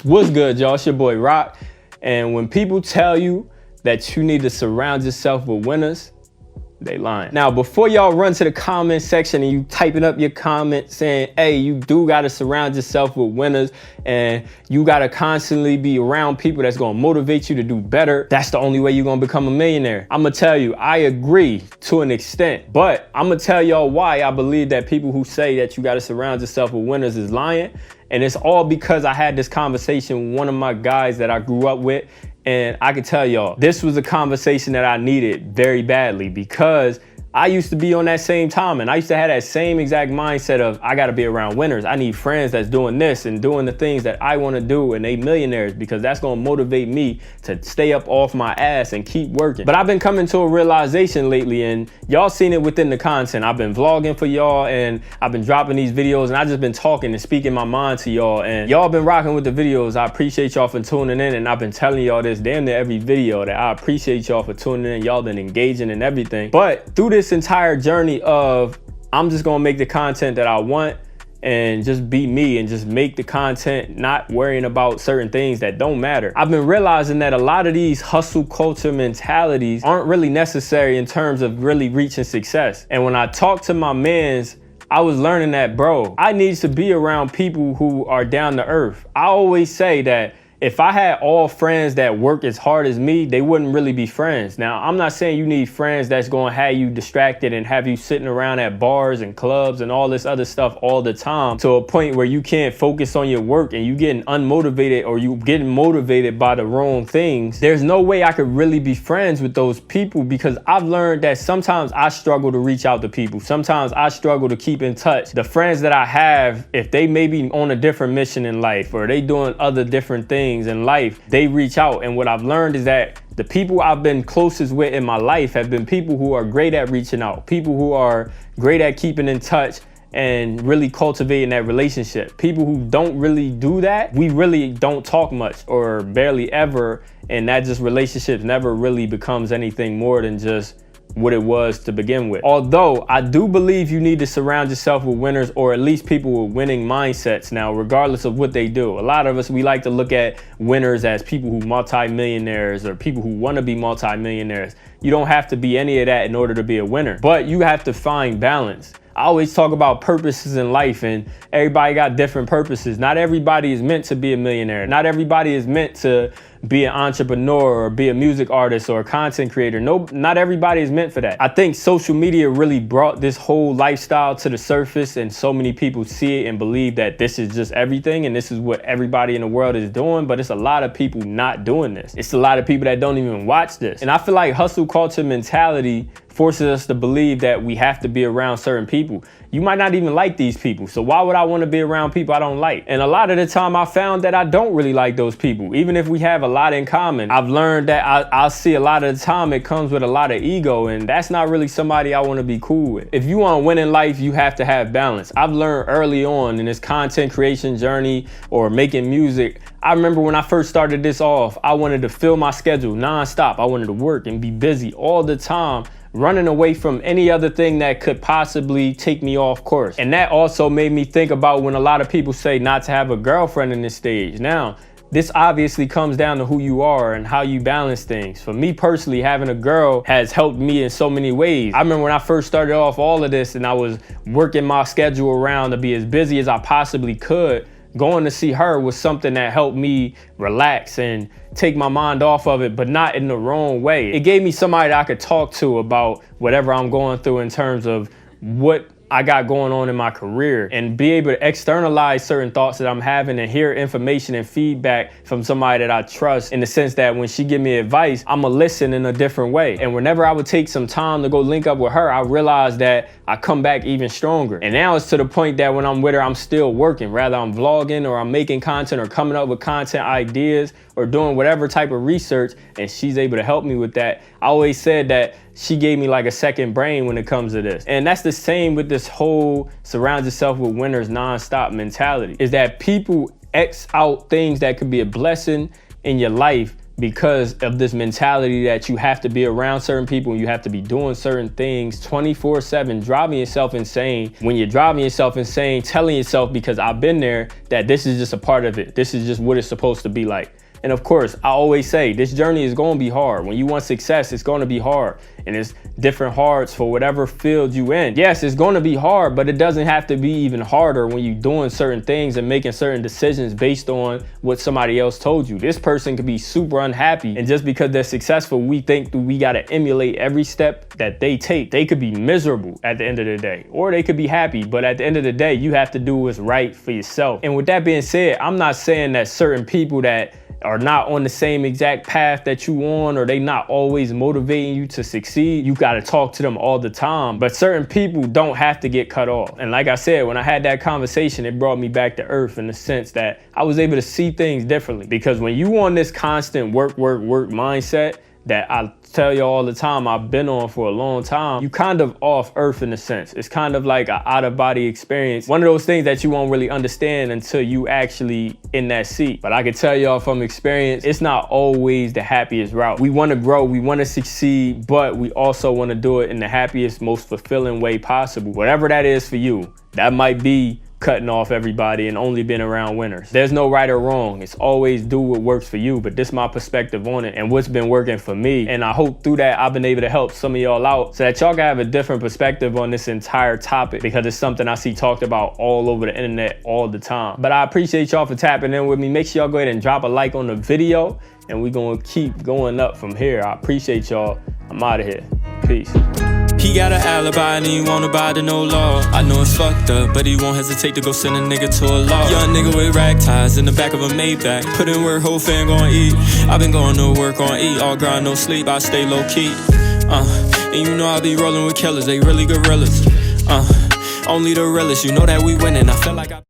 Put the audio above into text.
What's good, y'all? It's your boy Rock. And when people tell you that you need to surround yourself with winners, they lying. Now, before y'all run to the comment section and you typing up your comment saying, hey, you do gotta surround yourself with winners and you gotta constantly be around people that's gonna motivate you to do better, that's the only way you're gonna become a millionaire. I'm gonna tell you, I agree to an extent, but I'm gonna tell y'all why I believe that people who say that you gotta surround yourself with winners is lying. And it's all because I had this conversation with one of my guys that I grew up with. And I can tell y'all, this was a conversation that I needed very badly because I used to be on that same time and I used to have that same exact mindset of I gotta be around winners. I need friends that's doing this and doing the things that I wanna do and they millionaires because that's gonna motivate me to stay up off my ass and keep working. But I've been coming to a realization lately and y'all seen it within the content. I've been vlogging for y'all and I've been dropping these videos and I just been talking and speaking my mind to y'all and y'all been rocking with the videos. I appreciate y'all for tuning in and I've been telling y'all this damn near every video that I appreciate y'all for tuning in. Y'all been engaging and everything. But through this entire journey of I'm just gonna make the content that I want and just be me and just make the content, not worrying about certain things that don't matter. I've been realizing that a lot of these hustle culture mentalities aren't really necessary in terms of really reaching success. And when I talk to my mans, I was learning that, bro, I need to be around people who are down to earth. I always say that if I had all friends that work as hard as me, they wouldn't really be friends. Now, I'm not saying you need friends that's going to have you distracted and have you sitting around at bars and clubs and all this other stuff all the time to a point where you can't focus on your work and you getting unmotivated or you getting motivated by the wrong things. There's no way I could really be friends with those people because I've learned that sometimes I struggle to reach out to people. Sometimes I struggle to keep in touch. The friends that I have, if they may be on a different mission in life or they doing other different things in life, they reach out. And what I've learned is that the people I've been closest with in my life have been people who are great at reaching out, people who are great at keeping in touch and really cultivating that relationship. People who don't really do that, we really don't talk much or barely ever, and that just relationships never really becomes anything more than just what it was to begin with. Although I do believe you need to surround yourself with winners or at least people with winning mindsets now, regardless of what they do. A lot of us, we like to look at winners as people who multi-millionaires or people who want to be multi-millionaires. You don't have to be any of that in order to be a winner, but you have to find balance. I always talk about purposes in life and everybody got different purposes. Not everybody is meant to be a millionaire. Not everybody is meant to be an entrepreneur or be a music artist or a content creator. No, not everybody is meant for that. I think social media really brought this whole lifestyle to the surface and so many people see it and believe that this is just everything and this is what everybody in the world is doing, but it's a lot of people not doing this. It's a lot of people that don't even watch this. And I feel like hustle culture mentality forces us to believe that we have to be around certain people. You might not even like these people, so why would I want to be around people I don't like? And a lot of the time I found that I don't really like those people, even if we have a lot in common. I've learned that I'll see a lot of the time it comes with a lot of ego, and that's not really somebody I want to be cool with. If you want to win in life, you have to have balance. I've learned early on in this content creation journey or making music, I remember when I first started this off, I wanted to fill my schedule nonstop. I wanted to work and be busy all the time, running away from any other thing that could possibly take me off course. And that also made me think about when a lot of people say not to have a girlfriend in this stage. Now, this obviously comes down to who you are and how you balance things. For me personally, having a girl has helped me in so many ways. I remember when I first started off all of this and I was working my schedule around to be as busy as I possibly could, going to see her was something that helped me relax and take my mind off of it, but not in the wrong way. It gave me somebody that I could talk to about whatever I'm going through in terms of what I got going on in my career and be able to externalize certain thoughts that I'm having and hear information and feedback from somebody that I trust, in the sense that when she give me advice, I'ma listen in a different way. And whenever I would take some time to go link up with her, I realized that I come back even stronger. And now it's to the point that when I'm with her, I'm still working. Rather I'm vlogging or I'm making content or coming up with content ideas or doing whatever type of research, and she's able to help me with that. I always said that she gave me like a second brain when it comes to this. And that's the same with this whole surround yourself with winners nonstop mentality, is that people X out things that could be a blessing in your life because of this mentality that you have to be around certain people and you have to be doing certain things 24/7, driving yourself insane. When you're driving yourself insane, telling yourself, because I've been there, that this is just a part of it. This is just what it's supposed to be like. And of course, I always say this journey is going to be hard. When you want success, it's going to be hard. And it's different hards for whatever field you in. Yes, it's going to be hard, but it doesn't have to be even harder when you're doing certain things and making certain decisions based on what somebody else told you. This person could be super unhappy, and just because they're successful, we think that we got to emulate every step that they take. They could be miserable at the end of the day, or they could be happy, but at the end of the day, you have to do what's right for yourself. And with that being said, I'm not saying that certain people that are not on the same exact path that you on, or they not always motivating you to succeed, you got to talk to them all the time. But certain people don't have to get cut off. And like I said, when I had that conversation, it brought me back to earth in the sense that I was able to see things differently. Because when you on this constant work mindset that I tell you all the time I've been on for a long time, you kind of off earth in a sense. It's kind of like an out of body experience. One of those things that you won't really understand until you actually in that seat. But I can tell y'all from experience, it's not always the happiest route. We want to grow, we want to succeed, but we also want to do it in the happiest, most fulfilling way possible. Whatever that is for you, that might be cutting off everybody and only being around winners. There's no right or wrong. It's always do what works for you, but this is my perspective on it and what's been working for me. And I hope through that I've been able to help some of y'all out so that y'all can have a different perspective on this entire topic, because it's something I see talked about all over the internet all the time. But I appreciate y'all for tapping in with me. Make sure y'all go ahead and drop a like on the video, and we're gonna keep going up from here. I appreciate y'all. I'm out of here. Peace. He got an alibi and he won't abide to no law. I know it's fucked up, but he won't hesitate to go send a nigga to a law. Young nigga with rag ties in the back of a Maybach. Put in work, whole fam gon' eat. I been going to work, gon' eat. All grind, no sleep, I stay low key. And you know I be rolling with killers, they really gorillas. Only the realest, you know that we winning. I feel like I